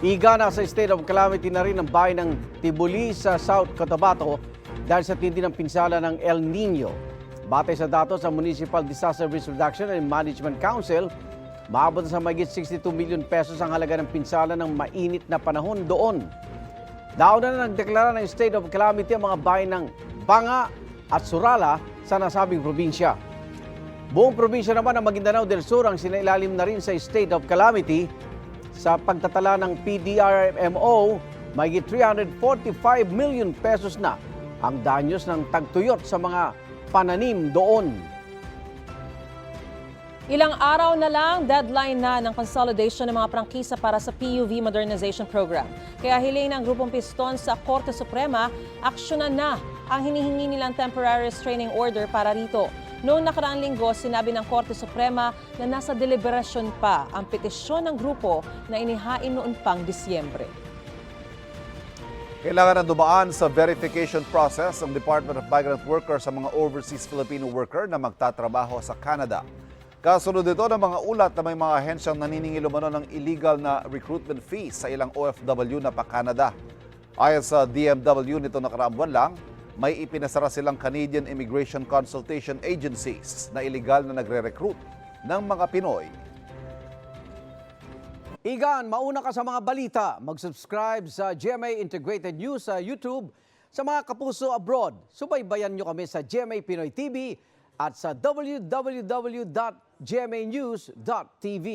Iga na sa state of calamity na rin ang bayan ng Tibuli sa South Cotabato dahil sa tindi ng pinsala ng El Nino. Batay sa datos sa Municipal Disaster Risk Reduction and Management Council, maabot sa mahigit 62 million pesos ang halaga ng pinsala ng mainit na panahon doon. Nauna na nagdeklara ng state of calamity ang mga bayan ng Banga at Surala sa nasabing probinsya. Buong probinsya naman ng Maguindanao del Sur ang sinailalim na rin sa state of calamity. Sa pagtatala ng PDRMO, mahigit 345 million pesos na ang danyos ng tagtuyot sa mga pananim doon. Ilang araw na lang, deadline na ng consolidation ng mga prangkisa para sa PUV Modernization Program. Kaya hiling ng Grupong Piston sa Korte Suprema, aksyonan na ang hinihingi nilang temporary restraining order para rito. Noong nakaraang linggo, sinabi ng Korte Suprema na nasa deliberasyon pa ang petisyon ng grupo na inihain noon pang Disyembre. Kailangan na dumaan sa verification process ang Department of Migrant Workers sa mga overseas Filipino worker na magtatrabaho sa Canada. Kasunod ito ng mga ulat na may mga ahensyang naniningil umano ng illegal na recruitment fees sa ilang OFW na pa-Canada. Ayon sa DMW nito nakaraang buwan lang, may ipinasara silang Canadian Immigration Consultation Agencies na illegal na nagre-recruit ng mga Pinoy. Igan, mauna ka sa mga balita. Mag-subscribe sa GMA Integrated News sa YouTube. Sa mga kapuso abroad, subaybayan nyo kami sa GMA Pinoy TV at sa www.gmanews.tv.